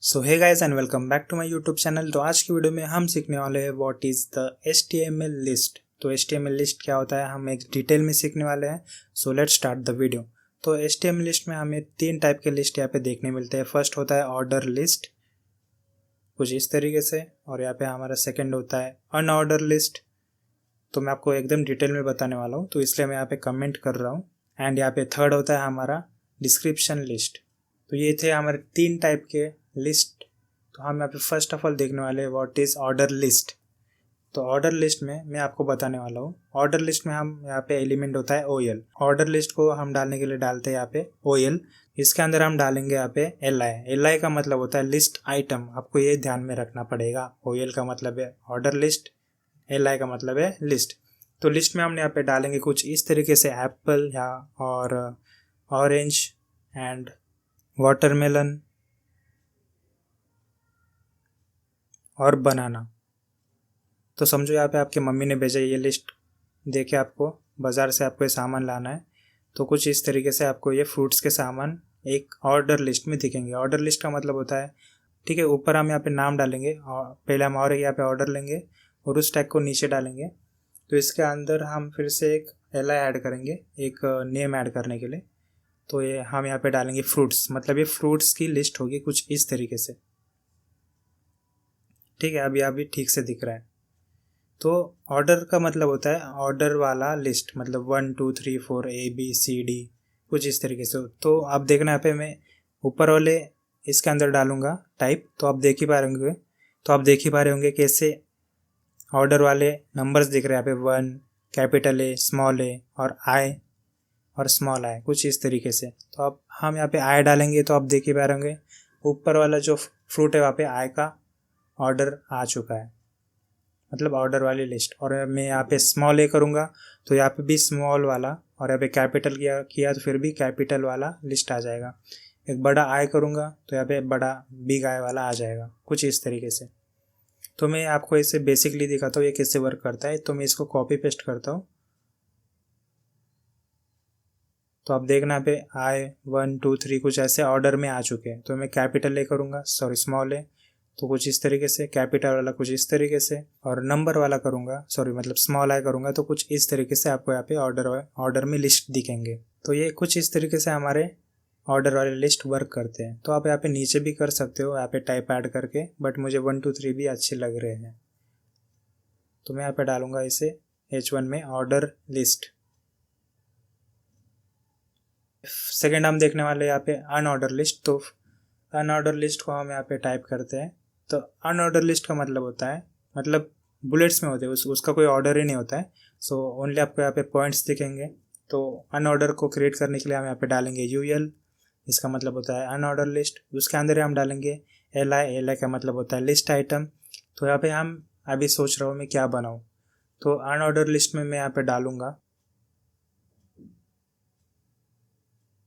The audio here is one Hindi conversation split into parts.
So hey guys and welcome back to my YouTube channel. तो आज की वीडियो में हम सीखने वाले हैं what is the HTML list. तो HTML लिस्ट क्या होता है हम एक डिटेल में सीखने वाले हैं। So let's start the video. तो HTML लिस्ट में हमें तीन टाइप के लिस्ट यहाँ पे देखने मिलते हैं। फर्स्ट होता है ऑर्डर लिस्ट कुछ इस तरीके से, और यहाँ पे हमारा सेकेंड होता है अनऑर्डर लिस्ट। तो मैं आपको एकदम डिटेल में बताने वाला हूँ, तो इसलिए मैं यहाँ पे कमेंट कर रहा हूँ। एंड यहाँ पे थर्ड होता है हमारा डिस्क्रिप्शन लिस्ट। तो ये थे हमारे तीन टाइप के लिस्ट। तो हम यहाँ पे फर्स्ट ऑफ ऑल देखने वाले हैं व्हाट इज़ ऑर्डर लिस्ट। तो ऑर्डर लिस्ट में मैं आपको बताने वाला हूँ। ऑर्डर लिस्ट में हम यहाँ पे एलिमेंट होता है OL। ऑर्डर लिस्ट को हम डालने के लिए डालते हैं यहाँ पे OL। इसके अंदर हम डालेंगे यहाँ पे LI का मतलब होता है लिस्ट आइटम। आपको ये ध्यान में रखना पड़ेगा। OL का मतलब है ऑर्डर लिस्ट, LI का मतलब है लिस्ट। तो लिस्ट में हमने यहाँ पे डालेंगे कुछ इस तरीके से एप्पल या और ऑरेंज एंड वाटरमेलन और बनाना। तो समझो यहाँ पे आपकी मम्मी ने भेजा ये लिस्ट दे के आपको बाज़ार से आपको ये सामान लाना है। तो कुछ इस तरीके से आपको ये फ्रूट्स के सामान एक ऑर्डर लिस्ट में दिखेंगे। ऑर्डर लिस्ट का मतलब होता है, ठीक है, ऊपर हम यहाँ पे नाम डालेंगे और पहले हम और यहाँ पे ऑर्डर लेंगे और उस टैग को नीचे डालेंगे। तो इसके अंदर हम फिर से एक LI ऐड करेंगे, एक नेम ऐड करने के लिए। तो ये हम यहाँ पे डालेंगे फ्रूट्स, मतलब ये फ्रूट्स की लिस्ट होगी कुछ इस तरीके से। ठीक है, अभी ठीक से दिख रहा है। तो ऑर्डर का मतलब होता है ऑर्डर वाला लिस्ट, मतलब 1 2 3 4 ABCD कुछ इस तरीके से। तो आप देखना यहाँ पे मैं ऊपर वाले इसके अंदर डालूंगा टाइप। तो आप देख ही पा रहे होंगे कैसे ऑर्डर वाले नंबर्स दिख रहे हैं यहाँ पे 1 कैपिटल A स्मॉल a और I और स्मॉल I कुछ इस तरीके से। तो अब हम यहाँ पे I डालेंगे तो आप देख ही पा रहे होंगे ऊपर वाला जो फ्रूट है वहाँ पे I का ऑर्डर आ चुका है, मतलब ऑर्डर वाली लिस्ट। और मैं यहाँ पे स्मॉल A करूँगा तो यहाँ पे भी स्मॉल वाला, और यहाँ पे कैपिटल किया तो फिर भी कैपिटल वाला लिस्ट आ जाएगा। एक बड़ा I करूँगा तो यहाँ पे बड़ा बिग I वाला आ जाएगा कुछ इस तरीके से। तो मैं आपको इसे बेसिकली दिखाता हूँ ये कैसे वर्क करता है। तो मैं इसको कॉपी पेस्ट करता हूँ। तो आप देखना यहाँ पे I 1 2 3 कुछ ऐसे ऑर्डर में आ चुके हैं। तो मैं कैपिटल A करूँगा, सॉरी स्मॉल A, तो कुछ इस तरीके से, कैपिटल वाला कुछ इस तरीके से, और नंबर वाला करूँगा, सॉरी मतलब स्मॉल I करूँगा तो कुछ इस तरीके से आपको यहाँ पे ऑर्डर में लिस्ट दिखेंगे। तो ये कुछ इस तरीके से हमारे ऑर्डर वाले लिस्ट वर्क करते हैं। तो आप यहाँ पे नीचे भी कर सकते हो यहाँ पे टाइप ऐड करके, बट मुझे 1 2 3 भी अच्छे लग रहे हैं। तो मैं यहाँ पे डालूंगा इसे H1 में ऑर्डर लिस्ट। सेकेंड हम देखने वाले यहाँ पे अनऑर्डर लिस्ट। तो अनऑर्डर लिस्ट को हम यहाँ पे टाइप करते हैं। तो अनऑर्डर लिस्ट का मतलब होता है, मतलब बुलेट्स में होते हैं, उसका कोई ऑर्डर ही नहीं होता है। सो ओनली आपको यहाँ पे पॉइंट्स दिखेंगे। तो अनऑर्डर को क्रिएट करने के लिए हम यहाँ पे डालेंगे UL, इसका मतलब होता है अनऑर्डर लिस्ट। उसके अंदर हम डालेंगे LI का मतलब होता है लिस्ट आइटम। तो यहाँ पे हम अभी सोच रहा हूँ मैं क्या बनाऊँ। तो अनऑर्डर लिस्ट में मैं यहाँ पे डालूँगा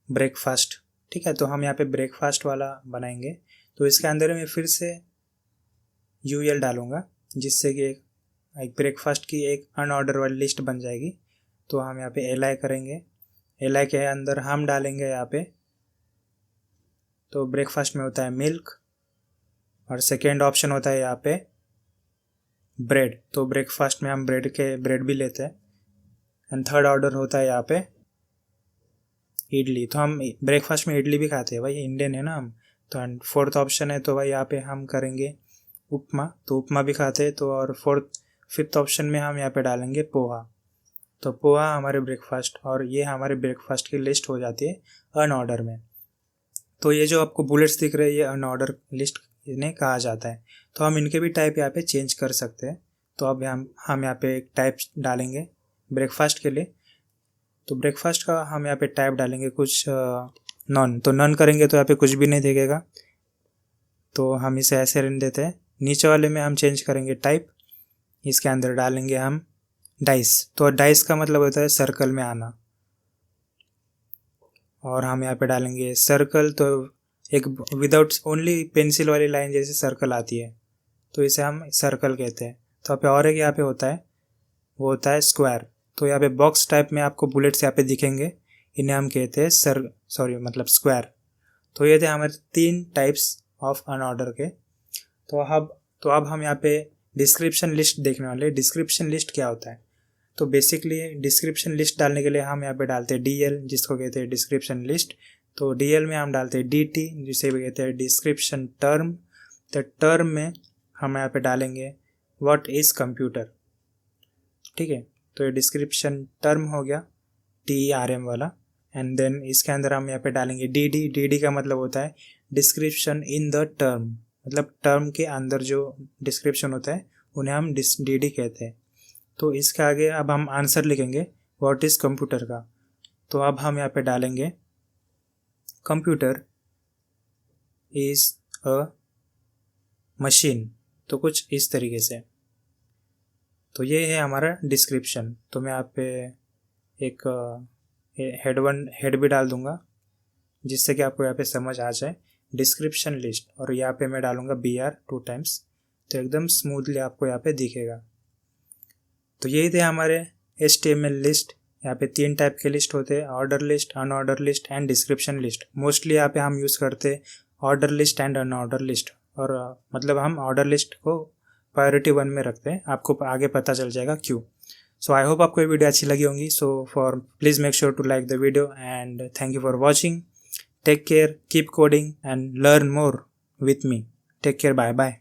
ब्रेकफास्ट। ठीक है, तो हम यहाँ पे ब्रेकफास्ट वाला बनाएंगे। तो इसके अंदर में फिर से UL डालूंगा, जिससे कि एक ब्रेकफास्ट की एक अनऑर्डर वाली लिस्ट बन जाएगी। तो हम यहाँ पे LI करेंगे। LI के अंदर हम डालेंगे यहाँ पे, तो ब्रेकफास्ट में होता है मिल्क, और सेकेंड ऑप्शन होता है यहाँ पे ब्रेड। तो ब्रेकफास्ट में हम ब्रेड भी लेते हैं। एंड थर्ड ऑर्डर होता है यहाँ पे इडली। तो हम ब्रेकफास्ट में इडली भी खाते हैं भाई, इंडियन है ना हम। तो एंड फोर्थ ऑप्शन है तो भाई यहाँ पे हम करेंगे उपमा। तो उपमा भी खाते हैं। तो और फिफ्थ ऑप्शन में हम यहाँ पे डालेंगे पोहा। तो पोहा हमारे ब्रेकफास्ट, और ये हमारे ब्रेकफास्ट की लिस्ट हो जाती है अनऑर्डर में। तो ये जो आपको बुलेट्स दिख रहे हैं ये अनऑर्डर लिस्ट इन्हें कहा जाता है। तो हम इनके भी टाइप यहाँ पे चेंज कर सकते हैं। तो अब हम यहाँ पे एक टाइप डालेंगे ब्रेकफास्ट के लिए। तो ब्रेकफास्ट का हम यहाँ पे टाइप डालेंगे कुछ नॉन। तो नॉन करेंगे तो यहाँ पे कुछ भी नहीं दिखेगा। तो हम इसे ऐसे रहने देते हैं। नीचे वाले में हम चेंज करेंगे टाइप। इसके अंदर डालेंगे हम डाइस। तो डाइस का मतलब होता है सर्कल में आना। और हम यहाँ पे डालेंगे सर्कल। तो एक विदाउट ओनली पेंसिल वाली लाइन जैसे सर्कल आती है, तो इसे हम सर्कल कहते हैं। तो और एक यहाँ पे होता है, वो होता है स्क्वायर। तो यहाँ पे बॉक्स टाइप में आपको बुलेट्स यहाँ पे दिखेंगे, इन्हें हम कहते हैं स्क्वायर। तो ये थे हमारे तीन टाइप्स ऑफ अनऑर्डर के। तो अब हम यहाँ पे डिस्क्रिप्शन लिस्ट देखने वाले। डिस्क्रिप्शन लिस्ट क्या होता है? तो बेसिकली डिस्क्रिप्शन लिस्ट डालने के लिए हम यहाँ पे डालते हैं DL, जिसको कहते हैं डिस्क्रिप्शन लिस्ट। तो DL में हम डालते हैं DT, जिसे भी कहते हैं डिस्क्रिप्शन टर्म। तो टर्म में हम यहाँ पे डालेंगे व्हाट इज़ कंप्यूटर। ठीक है, तो ये डिस्क्रिप्शन टर्म हो गया, TERM वाला। एंड देन इसके अंदर हम यहाँ पे डालेंगे DD का मतलब होता है डिस्क्रिप्शन इन द टर्म, मतलब टर्म के अंदर जो डिस्क्रिप्शन होता है उन्हें हम DD कहते हैं। तो इसके आगे अब हम आंसर लिखेंगे व्हाट इज़ कंप्यूटर का। तो अब हम यहाँ पे डालेंगे कंप्यूटर इज़ अ मशीन, तो कुछ इस तरीके से। तो ये है हमारा डिस्क्रिप्शन। तो मैं यहाँ पे एक हेड भी डाल दूंगा, जिससे कि आपको यहाँ पे समझ आ जाए डिस्क्रिप्शन लिस्ट। और यहाँ पे मैं डालूंगा BR 2 टाइम्स, तो एकदम स्मूथली आपको यहाँ पे दिखेगा। तो यही थे हमारे HTML लिस्ट। यहाँ पे 3 टाइप के लिस्ट होते हैं, order list, unordered list and description list. Mostly यहाँ पे हम यूज़ करते हैं order list and unordered list, और मतलब हम ऑर्डर लिस्ट को प्रायोरिटी 1 में रखते हैं। आपको आगे पता चल जाएगा क्यों। सो आई होप आपको ये वीडियो अच्छी लगी होंगी। So please make sure to like the video and thank you for watching. Take care, keep coding and learn more with me. Take care, bye bye.